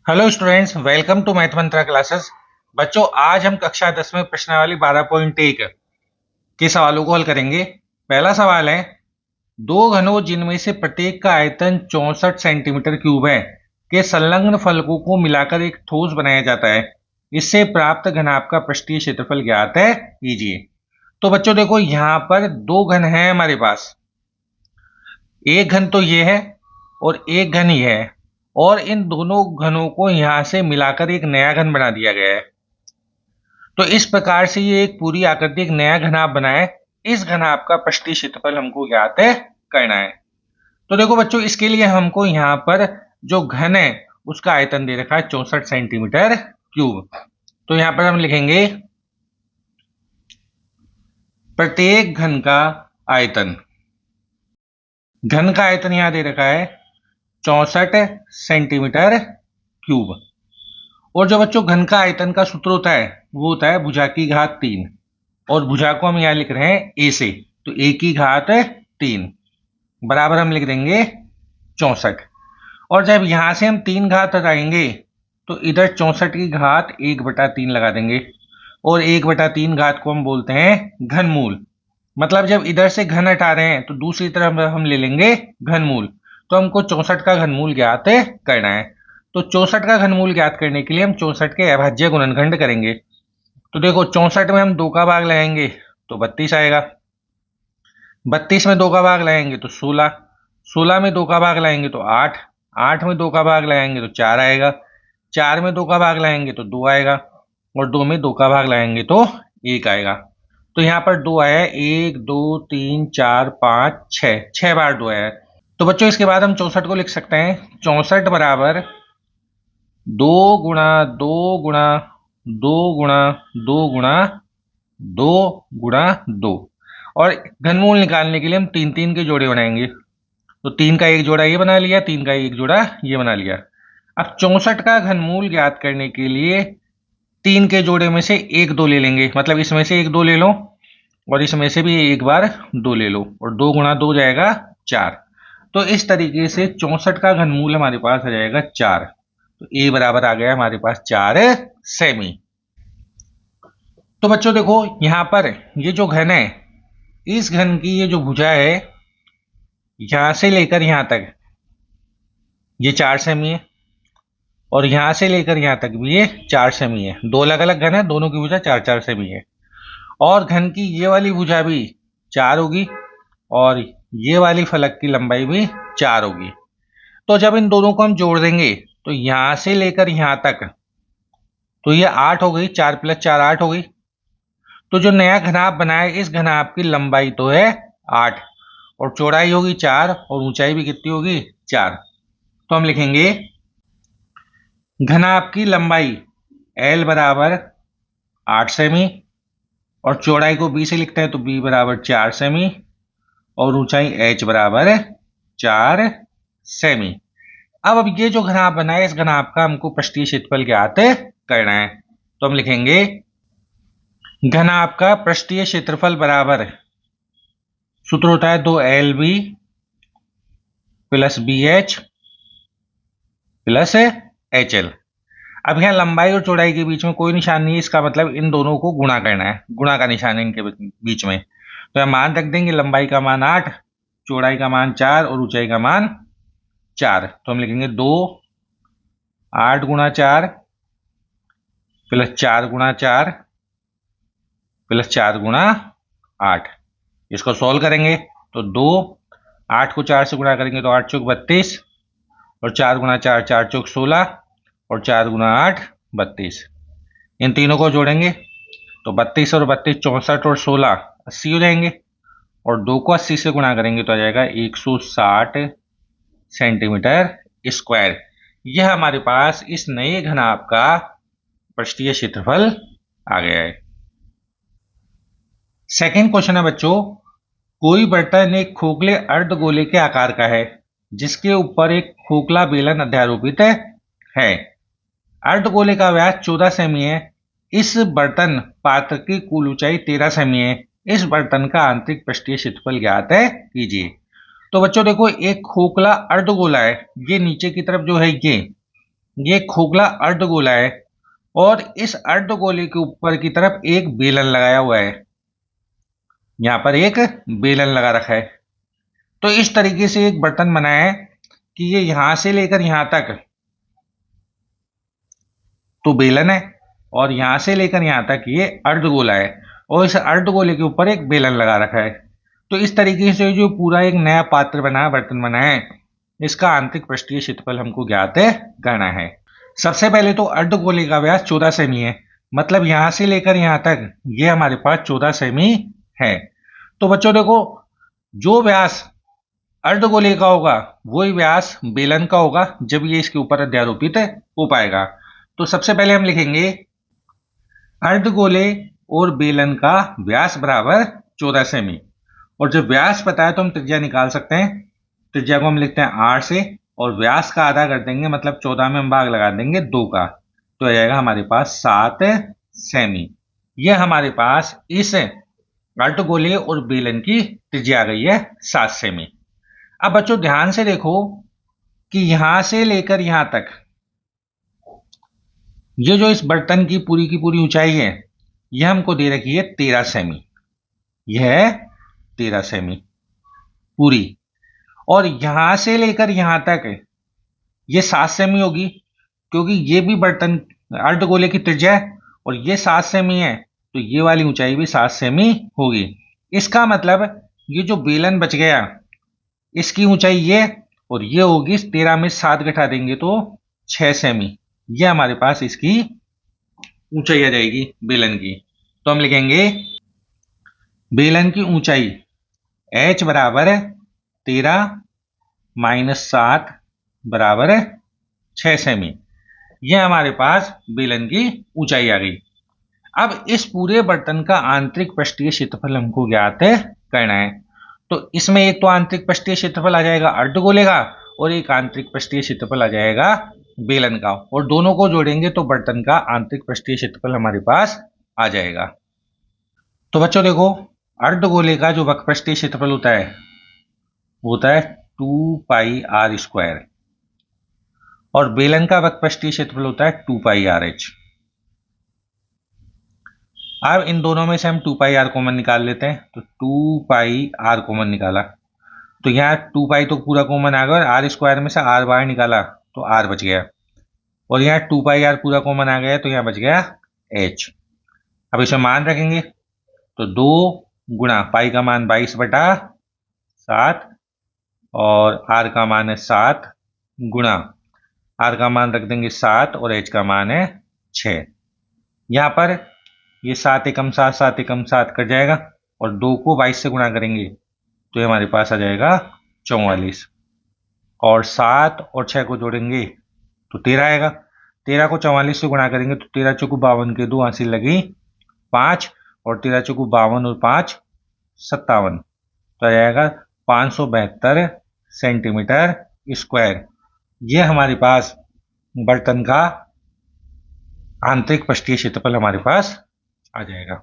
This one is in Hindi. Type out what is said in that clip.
Hello students, welcome to Math Mantra classes. बच्चों, आज हम कक्षा 10 में प्रश्नावली 12.1 के सवालों को हल करेंगे। पहला सवाल है, दो घनों जिनमें से प्रत्येक का आयतन 64 सेंटीमीटर क्यूब है के संलग्न फलकों को मिलाकर एक ठोस बनाया जाता है। इससे प्राप्त घनाभ का पृष्ठीय क्षेत्रफल ज्ञात है, कीजिए। तो बच्चों देखो, यहाँ पर दो घन है हमारे पास। एक घन तो ये है और एक घन ये है, और इन दोनों घनों को यहां से मिलाकर एक नया घन बना दिया गया है। तो इस प्रकार से ये एक पूरी आकृति एक नया घनाभ बना है। इस घनाभ का पृष्ठीय क्षेत्रफल हमको ज्ञात है करना है। तो देखो बच्चों, इसके लिए हमको यहाँ पर जो घन है उसका आयतन दे रखा है 64 सेंटीमीटर क्यूब। तो यहाँ पर हम लिखेंगे प्रत्येक घन का आयतन। घन का आयतन यहां दे रखा है 64 सेंटीमीटर क्यूब। और जो बच्चों घन का आयतन का सूत्र होता है वो होता है भुजा की घात 3, और भुजा को हम यहां लिख रहे हैं ए से, तो ए की घात 3 बराबर हम लिख देंगे 64। और जब यहां से हम 3 घात हटाएंगे तो इधर 64 की घात 1/3 लगा देंगे, और 1/3 घात को हम बोलते हैं घनमूल। मतलब जब इधर से घन हटा रहे हैं तो दूसरी तरफ हम ले लेंगे घनमूल। तो हमको 64 का घनमूल ज्ञात करना है। तो 64 का घनमूल ज्ञात करने के लिए हम 64 के अभाज्य गुणनखंड करेंगे। तो देखो, 64 में हम 2 का भाग लगाएंगे तो 32 आएगा। 32 में 2 का भाग लगाएंगे तो 16। 16 में 2 का भाग लगाएंगे तो 8। 8 में 2 का भाग लगाएंगे तो 4 आएगा। 4 में 2 का भाग लगाएंगे तो 2 आएगा, और 2 में 2 का भाग लगाएंगे तो 1 आएगा। तो यहाँ पर 2 आया है, 1 2 3 4 5 6, 6 बार 2 आया है। तो बच्चों इसके बाद हम 64 को लिख सकते हैं 64 बराबर 2 गुणा 2 गुणा 2 गुणा 2 गुणा 2 गुणा 2। और घनमूल निकालने के लिए हम 3 के जोड़े बनाएंगे। तो 3 का एक जोड़ा ये बना लिया, 3 का एक जोड़ा ये बना लिया। अब 64 का घनमूल ज्ञात करने के लिए 3 के जोड़े में से 1 2 ले लेंगे। मतलब इसमें से 1 2 ले लो, और इसमें से भी एक बार 2 ले लो, और 2 गुणा 2 जाएगा 4। तो इस तरीके से 64 का घनमूल हमारे पास आ जाएगा 4। तो ए बराबर आ गया हमारे पास 4 सेमी। तो बच्चों देखो, यहां पर ये जो घन है, इस घन की ये जो भुजा है यहां से लेकर यहां तक ये 4 सेमी है, और यहां से लेकर यहां तक भी ये 4 सेमी है। दो अलग अलग घन है, दोनों की भुजा 4 सेमी है। और घन की ये वाली भुजा भी 4 होगी, और ये वाली फलक की लंबाई भी 4 होगी। तो जब इन दोनों को हम जोड़ देंगे तो यहां से लेकर यहां तक तो ये 8 हो गई, 4 + 4 8 हो गई। तो जो नया घनाभ बना है, इस घनाभ की लंबाई तो है 8, और चौड़ाई होगी 4, और ऊंचाई भी कितनी होगी 4। तो हम लिखेंगे घनाभ की लंबाई L बराबर 8 सेमी, और चौड़ाई को b से लिखते हैं तो b बराबर 4 सेमी, और ऊंचाई h बराबर 4 सेमी। अब ये जो घनाभ बना है, इस घनाभ का हमको पृष्ठीय क्षेत्रफल ज्ञात करना है। तो हम लिखेंगे घनाभ का पृष्ठीय क्षेत्रफल बराबर, सूत्र होता है 2LB + BH + HL। अब यहाँ लंबाई और चौड़ाई के बीच में कोई निशान नहीं है, इसका मतलब इन दोनों को गुणा करना है। गुणा का निशान है इनके बीच में। तो हम मान रख देंगे, लंबाई का मान 8, चौड़ाई का मान 4, और ऊंचाई का मान 4। तो हम लिखेंगे 2 8 × 4 + 4 × 4 + 4 × 8। इसको सॉल्व करेंगे तो 2 8 को 4 से गुणा करेंगे तो 8 चौक 32, और 4 × 4 4 चौक 16, और 4 × 8 32। इन तीनों को जोड़ेंगे तो 32 और 32 64, और 16 80 हो जाएंगे, और 2 को 80 से गुणा करेंगे तो आ जाएगा 160 सेंटीमीटर स्क्वायर। यह हमारे पास इस नए घनाभ का पृष्ठीय क्षेत्रफल आ गया है। सेकंड क्वेश्चन है बच्चों, कोई बर्तन एक खोखले अर्धगोले के आकार का है जिसके ऊपर एक खोखला बेलन अध्यारोपित है। अर्धगोले का व्यास 14 सेमी है। इस बर्तन पात्र की कुल ऊंचाई 13 सेमी है। इस बर्तन का आंतरिक पृष्ठीय क्षेत्रफल ज्ञात है, कीजिए। तो बच्चों देखो, एक खोखला अर्धगोला है, ये नीचे की तरफ जो है ये खोखला अर्धगोला है और इस अर्धगोले के ऊपर की तरफ एक बेलन लगाया हुआ है। यहां पर एक बेलन लगा रखा है। तो इस तरीके से एक बर्तन बना है कि ये यहां से लेकर यहां तक तो बेलन है और यहां से लेकर यहां तक ये अर्धगोला है और इस अर्धगोले के ऊपर एक बेलन लगा रखा है। तो इस तरीके से जो पूरा एक नया पात्र बना, बर्तन बना है, इसका आंतरिक पृष्ठीय क्षेत्रफल हमको ज्ञात करना है। सबसे पहले तो अर्धगोले का व्यास 14 सेमी है, मतलब यहां से लेकर यहां तक ये हमारे पास 14 सेमी है। तो बच्चों देखो, जो व्यास अर्धगोले का होगा वही व्यास बेलन का होगा जब ये इसके ऊपर अध्यारोपित हो पाएगा। तो सबसे पहले हम लिखेंगे अर्धगोले और बेलन का व्यास बराबर 14 सेमी। और जब व्यास पता है तो हम त्रिज्या निकाल सकते हैं। त्रिज्या को हम लिखते हैं 8 से और व्यास का आधा कर देंगे, मतलब 14 में हम भाग लगा देंगे 2 का, तो आ जाएगा हमारे पास 7 सेमी। यह हमारे पास इस अर्धगोले और बेलन की त्रिज्या आ गई है 7 सेमी। अब बच्चों ध्यान से देखो कि यहां से लेकर यहां तक ये जो इस बर्तन की पूरी ऊंचाई है यह हमको दे रखी है 13 सेमी। यह है 13 सेमी पूरी। और यहां से लेकर यहां तक ये 7 सेमी होगी, क्योंकि ये भी बर्तन अर्धगोले की त्रिज्या है और ये 7 सेमी है, तो ये वाली ऊंचाई भी 7 सेमी होगी। इसका मतलब ये जो बेलन बच गया इसकी ऊंचाई ये और ये होगी, 13 में 7 घटा देंगे तो 6 सेमी। ये हमारे पास इसकी ऊंचाई आ जाएगी बेलन की। तो हम लिखेंगे बेलन की ऊंचाई h बराबर 13 माइनस 7 बराबर 6 सेमी। यह हमारे पास बेलन की ऊंचाई आ गई। अब इस पूरे बर्तन का आंतरिक पृष्ठीय क्षेत्रफल हमको ज्ञात करना है। तो इसमें एक तो आंतरिक पृष्ठीय क्षेत्रफल आ जाएगा अर्धगोले का और एक आंतरिक पृष्ठीय क्षेत्रफल आ जाएगा बेलन का, और दोनों को जोड़ेंगे तो बर्तन का आंतरिक पृष्ठीय क्षेत्रफल हमारे पास आ जाएगा। तो बच्चों देखो, अर्धगोले का जो वक्रपृष्ठीय क्षेत्रफल होता है वो होता है 2 पाई आर स्क्वायर और बेलन का वक्रपृष्ठीय क्षेत्रफल होता है 2 पाई आर एच। अब इन दोनों में से हम 2 पाई आर कॉमन निकाल लेते हैं। तो 2 पाई आर कॉमन निकाला तो यहाँ 2 पाई तो पूरा कॉमन आ गया और आर स्क्वायर में से आर बाहर निकाला तो आर बच गया, और यहाँ 2 पाई आर पूरा कॉमन आ गया तो यहाँ बच गया एच। अब इसे मान रखेंगे तो 2 गुणा पाई का मान 22/7 और आर का मान है 7 गुणा आर का मान रख देंगे 7 और एच का मान है 6। यहाँ पर ये 7 एकम 7 7 एकम 7 कट जाएगा और 2 को 22 से गुणा करेंगे तो ये हमारे पास आ जाएगा 44, और 7 और 6 को जोड़ेंगे तो 13 आएगा। 13 को 44 से गुणा करेंगे तो 13 चौको 52 के 2 हासिल लगी 5 और 13 चौको 52 और 5 57, तो आ जाएगा 572 सेंटीमीटर स्क्वायर। यह हमारे पास बर्तन का आंतरिक पृष्ठीय क्षेत्रफल हमारे पास आ जाएगा।